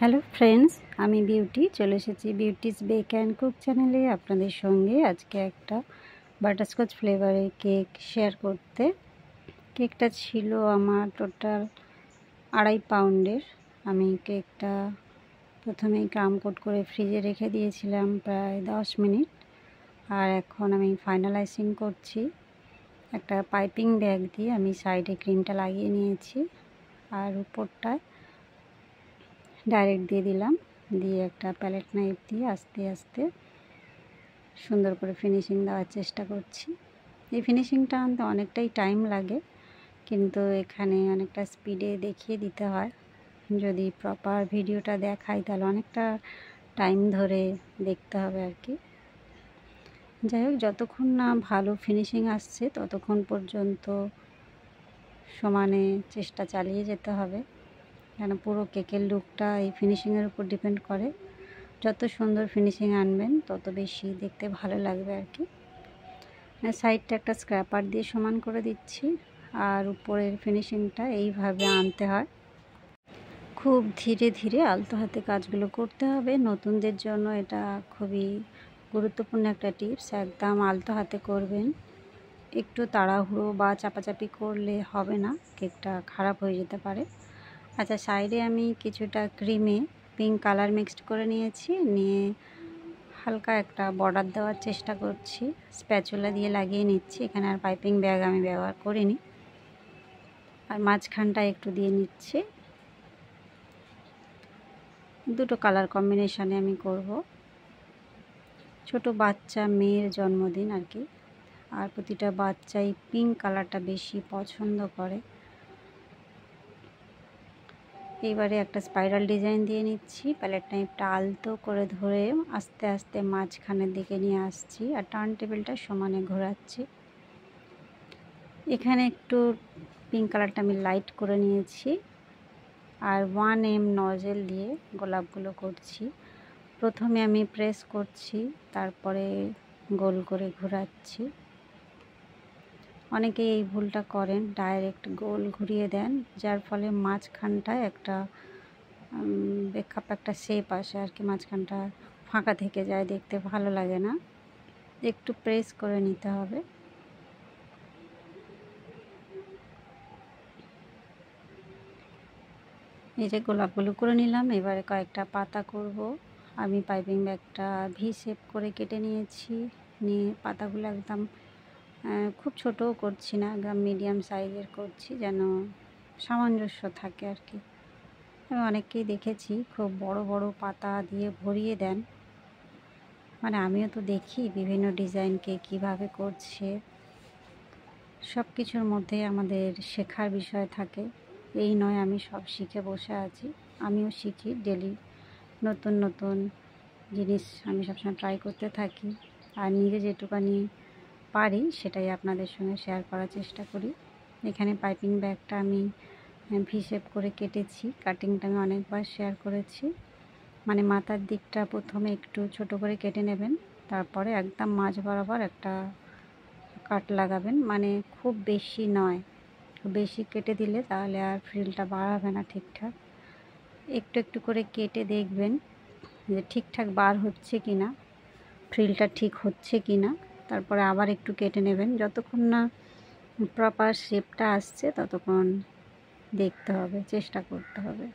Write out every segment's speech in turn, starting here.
Hello friends, আমি beauty চলে এসেছি বিউটিস বেক অ্যান্ড কুক চ্যানেলে আপনাদের সঙ্গে আজকে একটা বাটারস্কচ ফ্লেভারের কেক শেয়ার করতে। কেকটা ছিল আমার টোটাল 2.5 পাউন্ডের। আমি কেকটা প্রথমেই ক্রাম কোট করে ফ্রিজে রেখে দিয়েছিলাম প্রায় 10 মিনিট। আর এখন আমি ফাইনালাইজিং করছি। একটা পাইপিং ব্যাগ দিয়ে আমি সাইডে ক্রিমটা লাগিয়ে নিয়েছি আর উপরটায় ডাইরেক্ট দিয়ে দিলাম, দিয়ে একটা প্যালেট নাইফ দিয়ে আস্তে আস্তে সুন্দর করে ফিনিশিং দেওয়ার চেষ্টা করছি। এই ফিনিশিংটা আনতে অনেকটাই টাইম লাগে, কিন্তু এখানে অনেকটা স্পিডে দেখিয়ে দিতে হয়। যদি প্রপার ভিডিওটা দেখাই তাহলে অনেকটা টাইম ধরে দেখতে হবে আর কি। যাই হোক, যতক্ষণ না ভালো ফিনিশিং আসছে ততক্ষণ পর্যন্ত সমানে চেষ্টা চালিয়ে যেতে হবে, কেন পুরো কেকের লুকটা এই ফিনিশিংয়ের উপর ডিপেন্ড করে। যত সুন্দর ফিনিশিং আনবেন তত বেশি দেখতে ভালো লাগবে আর কি। সাইডটা একটা স্ক্র্যাপার দিয়ে সমান করে দিচ্ছি, আর উপরের ফিনিশিংটা এইভাবে আনতে হয়। খুব ধীরে ধীরে আলতো হাতে কাজগুলো করতে হবে। নতুনদের জন্য এটা খুবই গুরুত্বপূর্ণ একটা টিপস। একদম আলতো হাতে করবেন, একটু তাড়াহুড়ো বা চাপাচাপি করলে হবে না, কেকটা খারাপ হয়ে যেতে পারে। আচ্ছা, সাইডে আমি কিছুটা ক্রিমে পিঙ্ক কালার মিক্সড করে নিয়েছি, নিয়ে হালকা একটা বর্ডার দেওয়ার চেষ্টা করছি। স্প্যাচুলা দিয়ে লাগিয়ে নিচ্ছি, এখানে আর পাইপিং ব্যাগ আমি ব্যবহার করিনি। আর মাঝখানটা একটু দিয়ে নিচ্ছি। দুটো কালার কম্বিনেশানে আমি করব। ছোট বাচ্চা মেয়ের জন্মদিন আর কি, আর প্রতিটা বাচ্চাই পিঙ্ক কালারটা বেশি পছন্দ করে। এবারে একটা স্পাইরাল ডিজাইন দিয়ে নিচ্ছি। প্যালেট নাইফটা আলতো করে ধরে আস্তে আস্তে মাঝখানের দিকে নিয়ে আসছি আর টার্ন টেবিলটা সমানে ঘোরাচ্ছি। এখানে একটু পিঙ্ক কালারটা আমি লাইট করে নিয়েছি আর 1M নজেল দিয়ে গোলাপগুলো করছি। প্রথমে আমি প্রেস করছি, তারপরে গোল করে ঘোরাচ্ছি। অনেকে এই ভুলটা করেন, ডাইরেক্ট গোল ঘুরিয়ে দেন, যার ফলে মাঝখানটায় একটা বেকআপ একটা শেপ আসে আর কি, মাঝখানটা ফাঁকা থেকে যায়, দেখতে ভালো লাগে না। একটু প্রেস করে নিতে হবে। এই যে গোলাপগুলো করে নিলাম, এবারে কয়েকটা পাতা করব। আমি পাইপিং ব্যাগটা ভি শেপ করে কেটে নিয়েছি, নিয়ে পাতাগুলো একদম খুব ছোটও করছি না, একদম মিডিয়াম সাইজের করছি, যেন সামঞ্জস্য থাকে আর কি। আমি অনেককেই দেখেছি খুব বড় বড় পাতা দিয়ে ভরিয়ে দেন, মানে আমিও তো দেখি বিভিন্ন ডিজাইনকে কিভাবে করছে। সব কিছুর মধ্যে আমাদের শেখার বিষয় থাকে। এই নয় আমি সব শিখে বসে আছি, আমিও শিখি ডেলি। নতুন নতুন জিনিস আমি সবসময় ট্রাই করতে থাকি, আর নিজে যেটুকানি পারি সেটাই আপনাদের সঙ্গে শেয়ার করার চেষ্টা করি। এখানে পাইপিং ব্যাগটা আমি ভি শেপ করে কেটেছি। কাটিংটা আমি অনেকবার শেয়ার করেছি। মানে মাথার দিকটা প্রথমে একটু ছোট করে কেটে নেবেন, তারপরে একদম মাঝ বরাবর একটা কাট লাগাবেন, মানে খুব বেশি নয়। খুব বেশি কেটে দিলে তাহলে আর ফ্রিলটা বার হবে না ঠিকঠাক। একটু একটু করে কেটে দেখবেন যে ঠিকঠাক বার হচ্ছে কি না, ফ্রিলটা ঠিক হচ্ছে কি না। তারপরে আবার একটু কেটে নেবেন, যতক্ষণ না প্রপার শেপটা আসছে ততক্ষণ দেখতে হবে, চেষ্টা করতে হবে।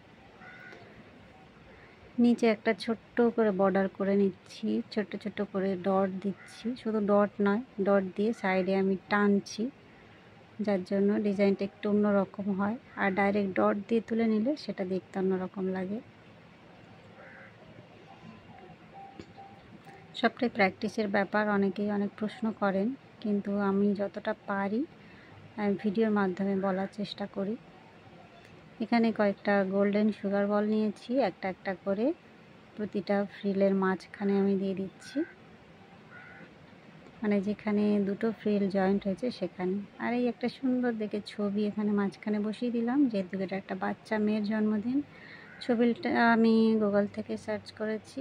নিচে একটা ছোট্ট করে বর্ডার করে নিচ্ছি, ছোট্ট ছোট্ট করে ডট দিচ্ছি। শুধু ডট নয়, ডট দিয়ে সাইডে আমি টানছি, যার জন্য ডিজাইনটা একটু অন্যরকম হয়। আর ডাইরেক্ট ডট দিয়ে তুলে নিলে সেটা দেখতে অন্যরকম লাগে। সবটাই প্র্যাকটিসের ব্যাপার। অনেকেই অনেক প্রশ্ন করেন, কিন্তু আমি যতটা পারি ভিডিওর মাধ্যমে বলার চেষ্টা করি। এখানে কয়েকটা গোল্ডেন সুগার বল নিয়েছি, একটা একটা করে প্রতিটা ফ্রিলের মাঝখানে আমি দিয়ে দিচ্ছি, মানে যেখানে দুটো ফ্রিল জয়েন্ট হয়েছে সেখানে। আর এই একটা সুন্দর দেখে ছবি এখানে মাঝখানে বসিয়ে দিলাম, যেহেতু এটা একটা বাচ্চা মেয়ের জন্মদিন। ছবিটা আমি গুগল থেকে সার্চ করেছি,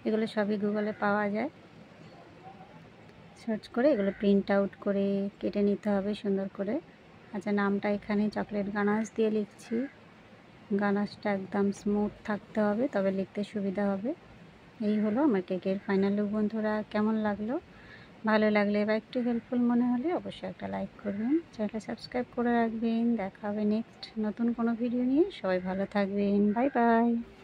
এগুলো সবই গুগলে পাওয়া যায়। সার্চ করে এগুলো প্রিন্ট আউট করে কেটে নিতে হবে সুন্দর করে। আচ্ছা, নামটা এখানে চকলেট গানাশ দিয়ে লিখছি। গানাশটা একদম স্মুথ থাকতে হবে, তবে লিখতে সুবিধা হবে। এই হলো আমার কেকের ফাইনাল লুক বন্ধুরা। কেমন লাগলো? ভালো লাগলে বা একটু হেল্পফুল মনে হলে অবশ্যই একটা লাইক করবেন, চ্যানেলটা সাবস্ক্রাইব করে রাখবেন। দেখা হবে নেক্সট নতুন কোনো ভিডিও নিয়ে। সবাই ভালো থাকবেন, বাই বাই।